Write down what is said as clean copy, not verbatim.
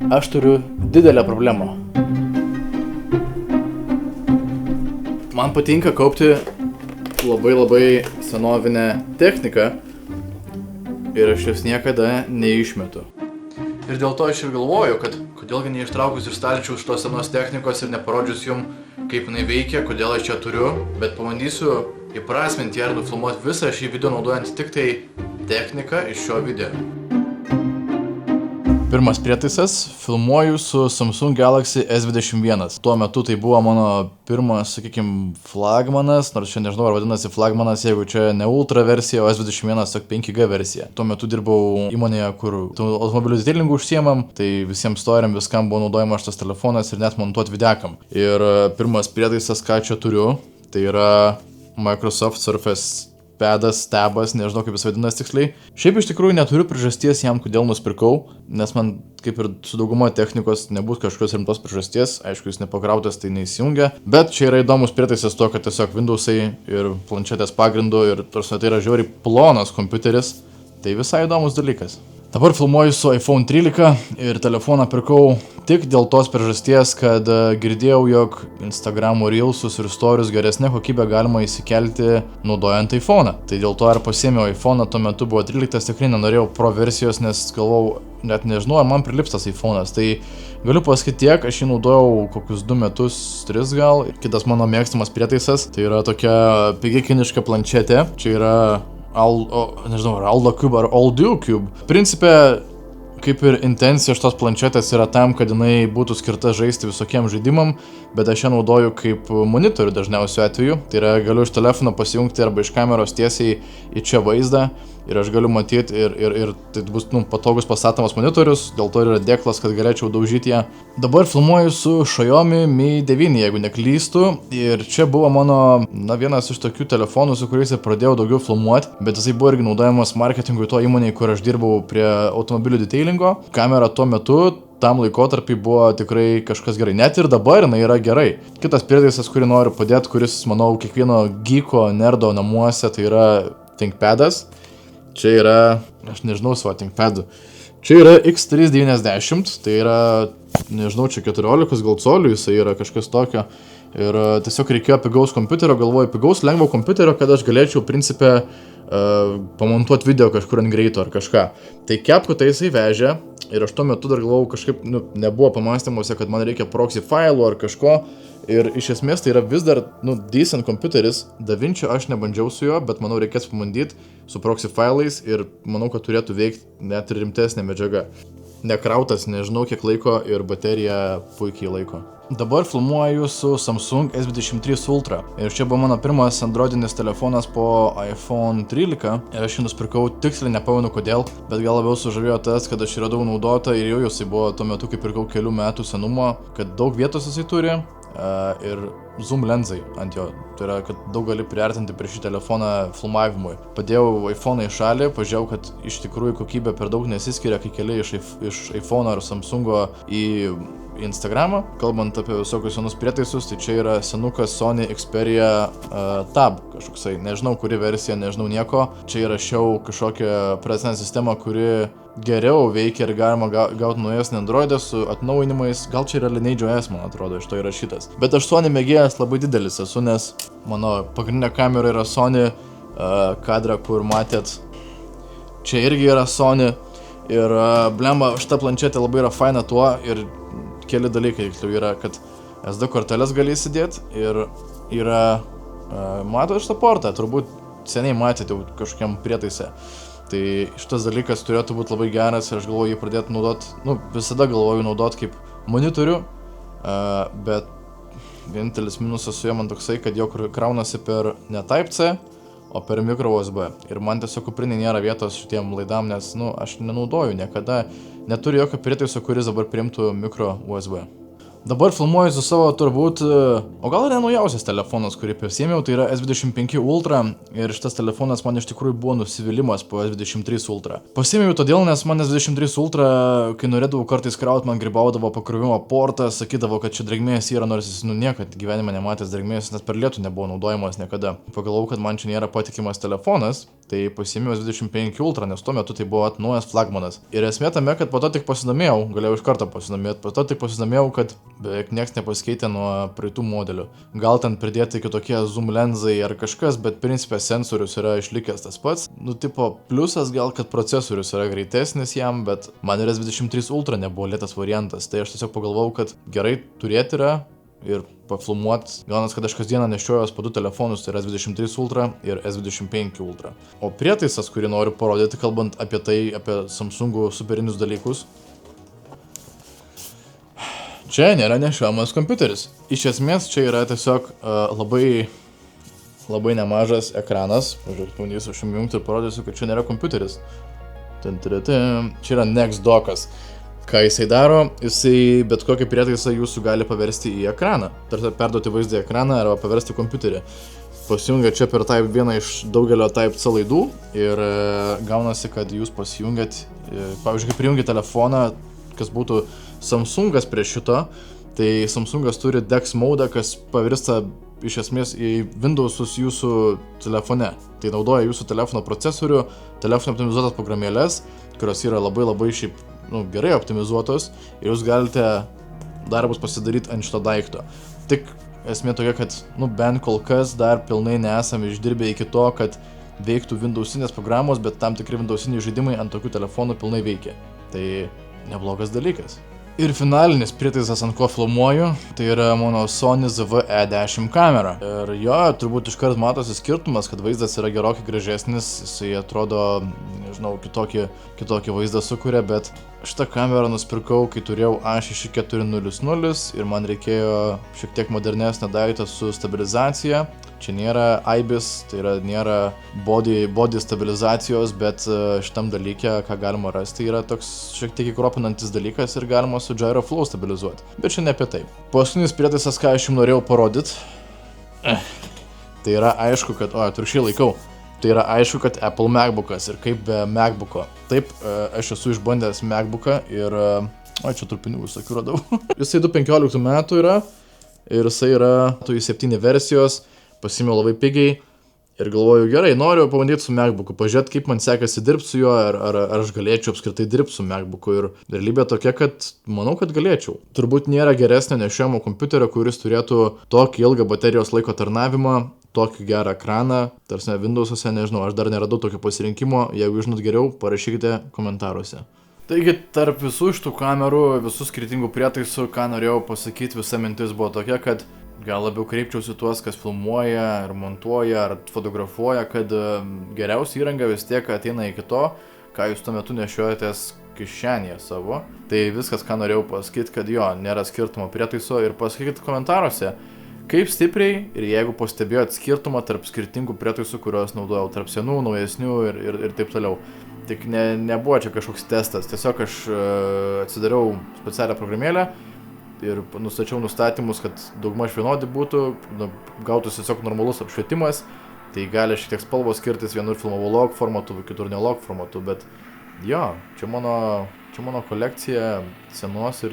Aš turiu didelę problemą. Man patinka kaupti labai senovinę techniką ir aš jos niekada neišmetu. Ir dėl to aš ir galvoju, kad kodėlgi neištraukus iš stalčiaus šitos senos technikos ir neparodžius jum, kaip jinai veikia, kodėl aš čia turiu, bet pabandysiu įprasminti ir nufilmuoti visą šį video naudojant tik tai techniką iš šio video. Pirmas prietaisas, filmuoju su Samsung Galaxy S21. Tuo metu tai buvo mano pirmas, sakykime, flagmanas, nors čia nežinau, ar vadinasi flagmanas, jeigu čia ne ultra versija, o S21, tik 5G versija. Tuo metu dirbau įmonėje, kur automobilių detailingu užsiemam, tai visiems storiam viskam buvo naudojamas šitas telefonas ir net montuot videkam. Ir pirmas prietaisas, ką čia turiu, tai yra Microsoft Surface pedas, tabas, nežinau kaip jis vadinas tiksliai. Šiaip iš tikrųjų neturiu priežasties jam, kodėl nusipirkau, nes man kaip ir su dauguma technikos nebus kažkokios rimtos priežasties, aišku, jis nepakrautas, tai neįsijungia, bet čia yra įdomus prietaisas to, kad tiesiog Windowsai ir planšetės pagrindu ir tarsi tai yra žiauriai plonas kompiuteris, tai visai įdomus dalykas. Dabar filmuoju su iPhone 13 ir telefoną pirkau tik dėl tos priežasties, kad girdėjau, jog Instagramo Reelsus ir Stories geresnė kokybė galima įsikelti naudojant iPhone'ą. Tai dėl to ir pasiėmiau iPhone'ą, tuo metu buvo 13, tikrai nenorėjau Pro versijos, nes galvau, net nežinau, ar man prilips tas iPhone'as. Tai galiu pasakyti tiek, aš jį naudojau kokius 2 metus, 3 gal. Kitas mano mėgstamas prietaisas, tai yra tokia pigi kiniška planšetė. Čia yra Aldo Cube ar Aldo Cube. Principe, kaip ir intencija šitos planšetės yra tam, kad jinai būtų skirta žaisti visokiem žaidimam, bet aš ją naudoju kaip monitorių dažniausiu atveju. Tai yra, galiu iš telefono pasijungti arba iš kameros tiesiai į čia vaizdą ir aš galiu matyti ir tai bus patogus pastatomas monitorius, dėl to yra dėklas, kad galėčiau daužyti ją. Dabar filmuoju su Xiaomi Mi 9, jeigu neklystu, ir čia buvo mano, vienas iš tokių telefonų, su kuriais ir pradėjau daugiau filmuoti, bet jisai buvo irgi naudojamas marketingui to įmonėje, kur aš dirbau prie automobilių detailingo. Kamera tuo metu tam laikotarpį buvo tikrai kažkas gerai. Net ir dabar jinai yra gerai. Kitas prietaisas, kurį noriu padėti, kuris, manau, kiekvieno geeko nerdo namuose, tai yra ThinkPadas. Čia yra, aš nežinau savo ThinkPadų. Čia yra X390, tai yra, nežinau, čia 14 gal colių, jisai yra kažkas tokio. Ir tiesiog reikėjo pigaus kompiuterio, galvoju, pigaus lengvo kompiuterio, kad aš galėčiau principę pamontuoti video kažkur ant greito ar kažką. Tai kepku tai jisai vežė ir aš tuo metu dar galvojau kažkaip, nebuvo pamastymuose, kad man reikia proxy failų ar kažko. Ir iš esmės tai yra vis dar, decent kompiuteris. DaVinci aš nebandžiau su juo, bet manau reikės pabandyti su proxy failais ir manau, kad turėtų veikti net ir rimtesnė medžiaga. Nekrautas, nežinau kiek laiko ir baterija puikiai laiko. Dabar filmuoju su Samsung S23 Ultra. Ir čia buvo mano pirmas androidinis telefonas po iPhone 13. Ir aš jį nusipirkau, tiksliai nepamenu kodėl, bet gal labiau sužavėjo tas, kad aš jį radau naudotą ir jau jisai buvo tuo metu, kai pirkau kelių metų senumo, kad daug vietos jisai turi ir zoom lensai ant jo. Tai yra, kad daug gali priartinti prie šį telefoną filmavimui. Padėjau iPhone'ą į šalį, pažiūrėjau, kad iš tikrųjų kokybė per daug nesiskiria, kai keli iš iPhone'o ar Samsung'o į Instagramą. Kalbant apie visokius senus prietaisus, tai čia yra senukas Sony Xperia Tab kažkoksai. Nežinau, kuri versija, nežinau nieko. Čia įrašiau kažkokią operacinę sistemą, kuri geriau veikia ir galima gauti naujesnį Androidą su atnaujinimais. Gal čia yra Lineage OS, man atrodo, iš to įrašytas. Bet aš Sony mėgėjas labai didelis esu, nes mano pagrindinė kamera yra Sony, kadrą, kur matėt, čia irgi yra Sony. Ir blemba, šita planšetė labai yra faina tuo ir keli dalykai yra, kad SD korteles gali įsidėti ir yra, matot šitą portą, turbūt seniai matėte jau kažkokiam prietaise. Tai šitas dalykas turėtų būti labai geras ir aš galvoju jį pradėti naudoti, visada galvoju naudoti kaip monitorių, bet vienintelis minusas su juo man toksai, kad jo kraunasi per ne Type-C, o per micro USB. Ir man tiesiog kuprinė nėra vietos šitiem laidam, nes, aš nenaudoju niekada, neturiu jokio prietaiso, kuris dabar priimtų micro USB. Dabar filmuoju su savo turbūt, o gal yra naujausias telefonas, kurį pasiėmiau, tai yra S25 Ultra ir šitas telefonas man iš tikrųjų buvo nusivylimas po S23 Ultra. Pasiėmiau todėl, nes man S23 Ultra, kai norėdavau kartais krauti, man gribaudavo pakrovimo portą, sakydavo, kad čia drėgmės yra, nors jis niekad gyvenime nematęs drėgmės, nes per lietų nebuvo naudojamas niekada. Pagalvojau, kad man čia nėra patikimas telefonas tai pasiėmiau S25 Ultra, nes tuo metu tai buvo naujas flagmanas. Ir esmė tame, kad po to tik pasidomėjau, galėjau iš karto pasidomėti, po to tik pasidomėjau, kad beveik nieks nepasikeitė nuo praeitų modelių. Gal ten pridėti kitokie zoom lensai ar kažkas, bet principė sensorius yra išlikęs tas pats. Nu, tipo, pliusas gal, kad procesorius yra greitesnis jam, bet man ir S23 Ultra nebuvo lėtas variantas. Tai aš tiesiog pagalvojau, kad gerai turėti yra ir pafilmuot. Gaunas, kad aš kasdieną nešiojuos po 2 telefonus, tai yra S23 Ultra ir S25 Ultra. O prietaisas, kurį noriu parodyti, kalbant apie tai, apie Samsungų superinius dalykus. Čia nėra nešiojamas kompiuteris. Iš esmės, čia yra tiesiog labai nemažas ekranas. Pažiūrėk, bandysiu išjungti ir parodysiu, kad čia nėra kompiuteris. Čia yra Nextdockas. Ką jisai daro, jisai bet kokį prietaisą jūsų gali paversti į ekraną. Tarsi perduoti vaizdą į ekraną arba paversti kompiuterį. Pasijungia čia per Type 1 iš daugelio Type C laidų ir gaunasi, kad jūs pasijungiat, pavyzdžiui, kai prijungi telefoną, kas būtų Samsungas prie šito, tai Samsungas turi DeX mode, kas pavirsta iš esmės į Windowsus jūsų telefone. Tai naudoja jūsų telefono procesorių, telefono optimizuotas programėlės, kurios yra labai šiaip gerai optimizuotos ir jūs galite darbus pasidaryti ant šito daikto. Tik esmė tokia, kad bent kol kas dar pilnai nesame išdirbę iki to, kad veiktų Windowsinės programos, bet tam tikri Windowsiniai žaidimai ant tokių telefonų pilnai veikia. Tai neblogas dalykas. Ir finalinis prietaisas, ant ko filmuoju, tai yra mano Sony ZV-E10 kamera. Ir jo, turbūt iškart matosi skirtumas, kad vaizdas yra gerokai gražesnis, jisai atrodo, nežinau, kitokį vaizdą sukuria, bet šitą kamerą nusipirkau, kai turėjau A6400 ir man reikėjo šiek tiek modernesnę daiktą su stabilizacija. Čia nėra IBIS, tai yra nėra body stabilizacijos, bet šitam dalyke, ką galima rasti, yra toks šiek tiek įkropinantis dalykas ir galima su Gyroflow stabilizuoti. Bet čia ne apie tai. Paskutinis prietaisas, ką aš jums norėjau parodyti, tai yra aišku, kad, atvirkščiai laikau, tai yra aišku, kad Apple MacBookas ir kaip be MacBooko. Taip, aš esu išbandęs MacBooką ir, čia trupinių visokių radau. Jisai 2015 metų yra ir jisai yra i7 versijos. Pasimiau labai pigiai ir galvoju, gerai, noriu pabandyti su MacBooku, pažiūrėti, kaip man sekasi dirbti su juo, ar aš galėčiau apskritai dirbti su MacBooku. Ir realybė tokia, kad manau, kad galėčiau. Turbūt nėra geresnio nešiojamo kompiuterio, kuris turėtų tokį ilgą baterijos laiko tarnavimą, tokį gerą ekraną, tarsi Windowsuose, nežinau, aš dar neradau tokio pasirinkimo, jeigu žinot geriau, parašykite komentaruose. Taigi, tarp visų šitų kamerų, visų skirtingų prietaisų, ką norėjau pasakyti, visa mintis buvo tokia, kad gal labiau kreipčiausi tuos, kas filmuoja, ar montuoja, ar fotografuoja, kad geriausia įranga vis tiek ateina iki to, ką jūs tuo metu nešiojatės kišenėje savo. Tai viskas, ką norėjau pasakyti, kad jo, nėra skirtumo prietaiso ir pasakykit komentaruose, kaip stipriai ir jeigu pastebėjot skirtumą tarp skirtingų prietaisų, kuriuos naudojau, tarp senų, naujesnių ir taip toliau. Tik nebuvo čia kažkoks testas, tiesiog aš atsidariau specialią programėlę ir nustačiau nustatymus, kad daugmaž vienodi būtų, gautųsi tiesiog normalus apšvietimas, tai gali šiek tiek spalvos skirtis, vienur filmavau log formatu, kitur ne log formatu, bet jo, čia mano kolekcija senos ir